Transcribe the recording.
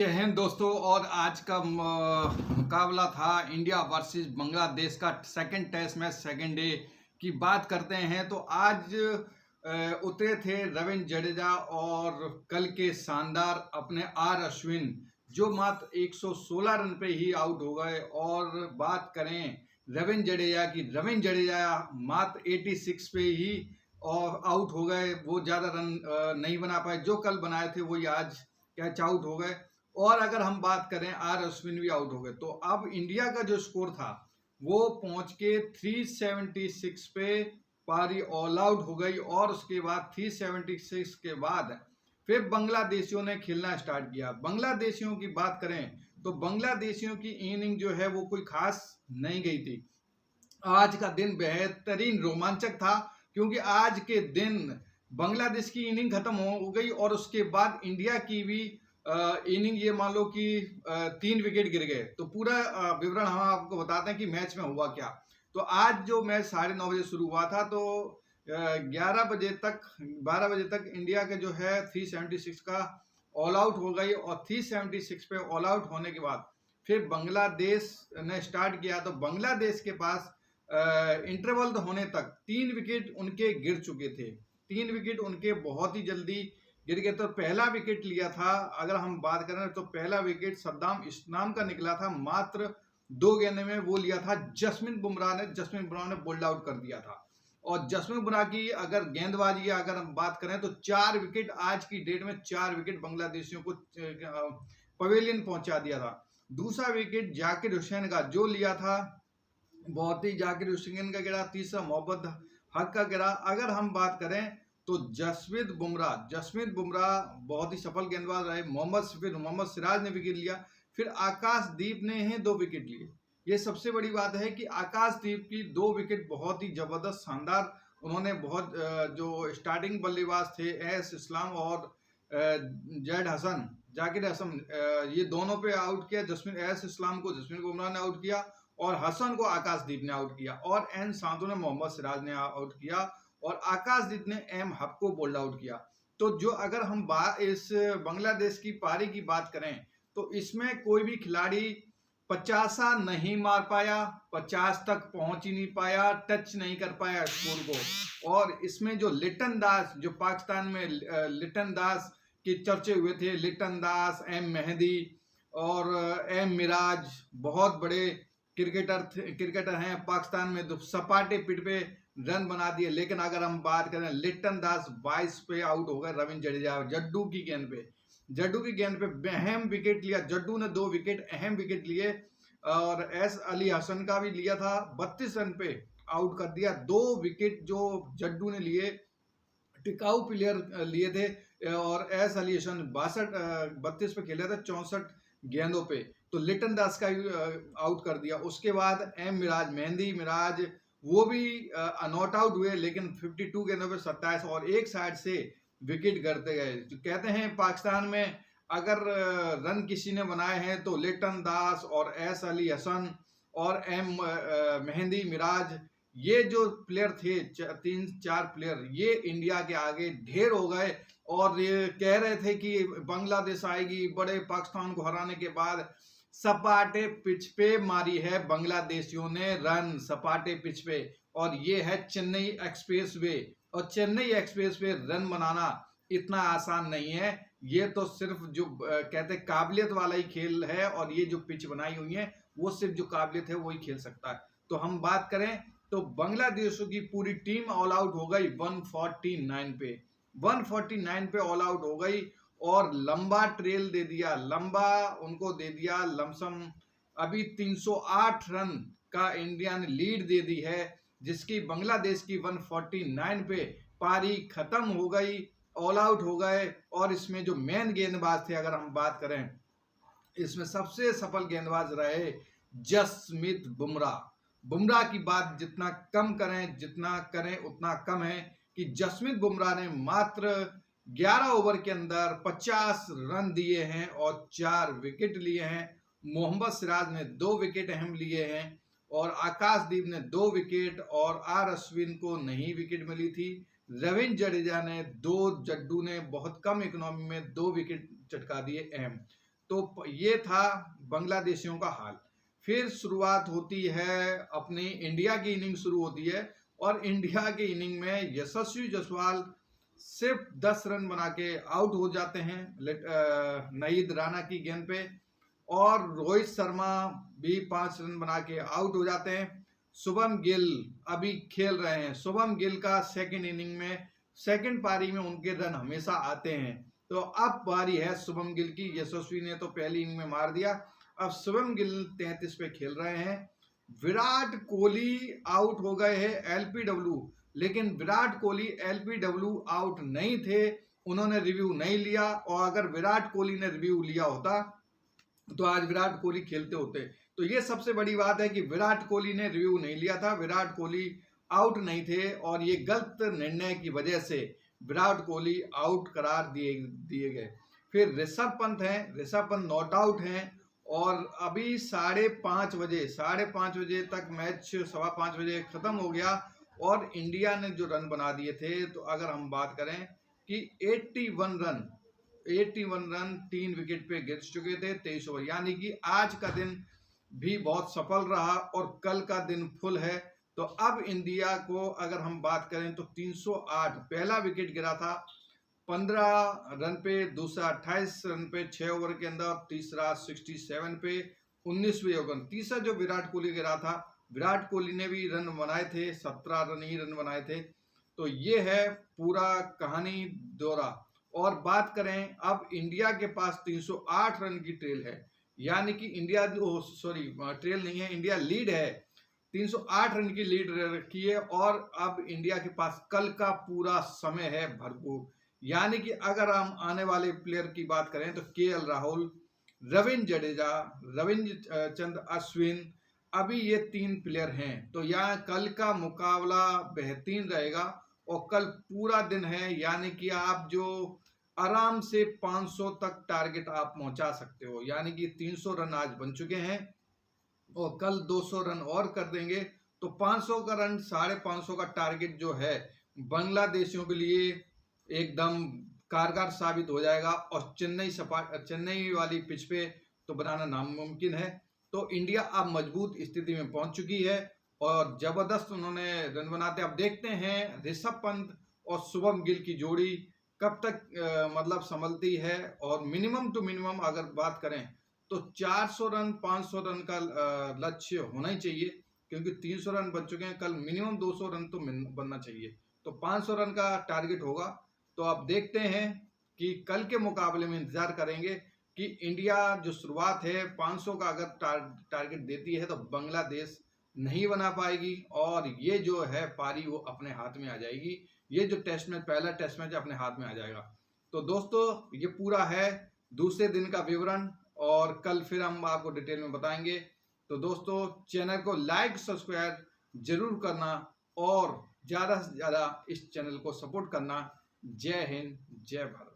जय हिंद दोस्तों। और आज का मुकाबला था इंडिया वर्सेस बांग्लादेश का second test match second day की बात करते हैं। तो आज उतरे थे रविंद्र जडेजा और कल के शानदार अपने आर अश्विन जो मात्र 116 रन पे ही आउट हो गए। और बात करें रविंद्र जडेजा की, रविंद्र जडेजा मात्र 86 पे ही और आउट हो गए। वो ज़्यादा रन नहीं बना पाए, जो कल बनाए थे वही आज कैच आउट हो गए। और अगर हम बात करें आर अश्विन भी आउट हो गए। तो अब इंडिया का जो स्कोर था वो पहुंच के 376 पे पारी ऑल आउट हो गई। और उसके बाद 376 के बाद फिर बांग्लादेशियों ने खेलना स्टार्ट किया। बांग्लादेशियों की बात करें तो बांग्लादेशियों की इनिंग जो है वो कोई खास नहीं गई थी। आज का दिन बेहतरीन रोमांचक था क्योंकि आज के दिन बांग्लादेश की इनिंग खत्म हो गई और उसके बाद इंडिया की भी इनिंग, ये मान लो कि 3 विकेट गिर गए। तो पूरा विवरण हम आपको बताते हैं कि मैच में हुआ क्या। तो आज जो मैच 9:30 बजे शुरू हुआ था, तो 11 बजे तक 12 बजे तक इंडिया के जो है 376 का ऑल आउट हो गई। और 376 पे ऑल आउट होने के बाद फिर बांग्लादेश ने स्टार्ट किया। तो बांग्लादेश के पास इंटरवल होने तक 3 विकेट उनके गिर चुके थे। 3 विकेट उनके बहुत ही जल्दी गिर गए। तो पहला विकेट लिया था, अगर हम बात करें तो पहला विकेट सद्दाम इस्लाम का निकला था मात्र 2 गेंद में। वो लिया था जसप्रीत बुमराह ने। जसप्रीत बुमराह ने बोल्ड आउट कर दिया था। और जसप्रीत बुमराह की अगर गेंदबाजी अगर हम बात करें तो 4 विकेट, आज की डेट में 4 विकेट बांग्लादेशियों को पवेलियन पहुंचा दिया था। दूसरा विकेट जाकिर हुसैन का जो लिया था, बहुत ही जाकिर हुसैन का गिरा। तीसरा मोहम्मद हक का गिरा। अगर हम बात करें तो जसप्रीत बुमराह बहुत ही सफल गेंदबाज रहे। मोहम्मद सिराज ने विकेट लिया। फिर आकाशदीप ने 2 विकेट लिए। ये सबसे बड़ी बात है कि आकाशदीप की 2 विकेट बहुत ही जबरदस्त शानदार। उन्होंने बहुत जो स्टार्टिंग बल्लेबाज थे एस इस्लाम और जाकिर हसन, ये दोनों पे आउट किया। एस इस्लाम को जसप्रीत बुमराह ने आउट किया और हसन को आकाशदीप ने आउट किया। और एन सांतु ने मोहम्मद सिराज ने आउट किया और आकाशदीप ने एम हक को बोल्ड आउट किया। तो जो अगर हम इस बांग्लादेश की पारी की बात करें तो इसमें कोई भी खिलाड़ी 50 नहीं मार पाया, 50 तक पहुंच ही नहीं पाया, टच नहीं कर पाया स्कोर को। और इसमें जो लिटन दास, जो पाकिस्तान में लिटन दास के चर्चे हुए थे, लिटन दास, एम मेहदी और एम मिराज, बहुत बड़े क्रिकेटर हैं पाकिस्तान में, तो सपाटे पिट पे रन बना दिए। लेकिन अगर हम बात करें लिटन दास 22 पे आउट हो गए रविंद्र जडेजा जड्डू की गेंद पे अहम विकेट लिया। जड्डू ने 2 विकेट अहम विकेट लिए और एस अली हसन का भी लिया था। 32 रन पे आउट कर दिया। 2 विकेट जो जड्डू ने लिए, टिकाऊ प्लेयर लिए थे। और एस अली हसन 32 पे खेले थे 64 गेंदों पे। तो लिटन दास का भी आउट कर दिया। उसके बाद एम मिराज वो भी नॉट आउट हुए, लेकिन 52 गेंदों पे 27 और एक साइड से विकेट गिरते गए। तो कहते हैं पाकिस्तान में अगर रन किसी ने बनाए हैं तो लिटन दास और एस अली हसन और एम मेहदी मिराज, ये जो प्लेयर थे 3-4 प्लेयर, ये इंडिया के आगे ढेर हो गए। और ये कह रहे थे कि बांग्लादेश आएगी बड़े पाकिस्तान को हराने के बाद। सपाटे पिच पे मारी है बांग्लादेशियों ने रन, सपाटे पिच पे। और ये है चेन्नई एक्सप्रेस वे। और चेन्नई एक्सप्रेस वे रन बनाना इतना आसान नहीं है। ये तो सिर्फ जो कहते हैं काबिलियत वाला ही खेल है। और ये जो पिच बनाई हुई है वो सिर्फ जो काबिलियत है वही खेल सकता है। तो हम बात करें तो बांग्लादेश की पूरी टीम ऑल आउट हो गई 149 पे। 149 पे ऑल आउट हो गई और लंबा ट्रेल दे दिया, उनको दे दिया लमसम। अभी 308 रन का इंडिया ने लीड दे दी है, जिसकी बांग्लादेश की 149 पे पारी खत्म हो गई, ऑल आउट हो गए। और इसमें जो मेन गेंदबाज थे, अगर हम बात करें, इसमें सबसे सफल गेंदबाज रहे जसप्रीत बुमराह की बात जितना कम करें, जितना करें उतना कम है कि जसप्रीत बुमराह ने मात्र 11 ओवर के अंदर 50 रन दिए हैं और 4 विकेट लिए हैं। मोहम्मद सिराज ने 2 विकेट अहम लिए हैं और आकाशदीप ने 2 विकेट और आर अश्विन को नहीं विकेट मिली थी। रविंद्र जडेजा ने 2, जड्डू ने बहुत कम इकोनॉमी में 2 विकेट चटका दिए अहम। तो ये था बांग्लादेशियों का हाल। फिर शुरुआत होती है अपनी इंडिया की इनिंग शुरू होती है और इंडिया की इनिंग में यशस्वी जायसवाल सिर्फ 10 रन बना के आउट हो जाते हैं नईद राणा की गेंद पे, और रोहित शर्मा भी 5 रन बना के आउट हो जाते हैं। शुभम गिल अभी खेल रहे हैं, शुभम गिल का सेकंड इनिंग में सेकंड पारी में उनके रन हमेशा आते हैं। तो अब बारी है शुभम गिल की। यशस्वी ने तो पहली इनिंग में मार दिया, अब शुभम गिल 33 पे खेल रहे हैं। विराट कोहली आउट हो गए हैं एलपीडब्ल्यू, लेकिन विराट कोहली एलपीडब्ल्यू आउट नहीं थे, उन्होंने रिव्यू नहीं लिया, और अगर विराट कोहली ने रिव्यू लिया होता तो आज विराट कोहली खेलते होते। तो ये सबसे बड़ी बात है कि विराट कोहली ने रिव्यू नहीं लिया था, विराट कोहली आउट नहीं थे, और ये गलत निर्णय की वजह से विराट कोहली आउट करार दिए गए। फिर ऋषभ पंत हैं, ऋषभ पंत नॉट आउट हैं, और अभी 5:30 बजे तक मैच 5:15 बजे खत्म हो गया, और इंडिया ने जो रन बना दिए थे, तो अगर हम बात करें कि 81 रन 3 विकेट पे गिर चुके थे 23 ओवर, यानी कि आज का दिन भी बहुत सफल रहा और कल का दिन फुल है। तो अब इंडिया को अगर हम बात करें तो 308 पहला विकेट गिरा था 15 रन पे, दूसरा 28 रन पे 6 ओवर के अंदर, तीसरा 67 पे 19वें ओवर, तीसरा जो विराट कोहली गिरा था, विराट कोहली ने भी रन बनाए थे, 17 रन ही रन बनाए थे। तो ये है पूरा कहानी दौरा। और बात करें अब इंडिया के पास 308 रन की ट्रेल है, यानी कि इंडिया ट्रेल नहीं है, इंडिया लीड है, 308 रन की लीड रखी है, और अब इंडिया के पास कल का पूरा समय है भरपूर। यानी कि अगर हम आने वाले प्लेयर की बात करें तो केएल राहुल, रविंद्र जडेजा, रविंद्र चंद्र अश्विन, अभी ये 3 प्लेयर हैं। तो यहाँ कल का मुकाबला बेहतरीन रहेगा, और कल पूरा दिन है, यानी कि आप जो आराम से 500 तक टारगेट आप पहुंचा सकते हो, यानी कि 300 रन आज बन चुके हैं, और कल 200 रन और कर देंगे तो 500 का रन 550 का टारगेट जो है बांग्लादेशियों के लिए एकदम कारगर साबित हो जाएगा, और चेन्नई वाली पिच पे तो बनाना नामुमकिन है। तो इंडिया अब मजबूत स्थिति में पहुंच चुकी है, और जबरदस्त उन्होंने रन बनाते। अब देखते हैं ऋषभ पंत और शुभम गिल की जोड़ी कब तक मतलब संभलती है, और मिनिमम टू मिनिमम अगर बात करें तो 400 रन 500 रन का लक्ष्य होना ही चाहिए, क्योंकि 300 रन बन चुके हैं, कल मिनिमम 200 रन तो बनना चाहिए, तो 500 रन का टारगेट होगा। तो अब देखते हैं कि कल के मुकाबले में इंतजार करेंगे कि इंडिया जो शुरुआत है 500 का अगर टारगेट देती है तो बांग्लादेश नहीं बना पाएगी, और ये जो है पारी वो अपने हाथ में आ जाएगी, ये जो टेस्ट मैच पहला टेस्ट मैच अपने हाथ में आ जाएगा। तो दोस्तों ये पूरा है दूसरे दिन का विवरण, और कल फिर हम आपको डिटेल में बताएंगे। तो दोस्तों चैनल को लाइक सब्सक्राइब जरूर करना, और ज़्यादा से ज़्यादा इस चैनल को सपोर्ट करना। जय हिंद, जय भारत।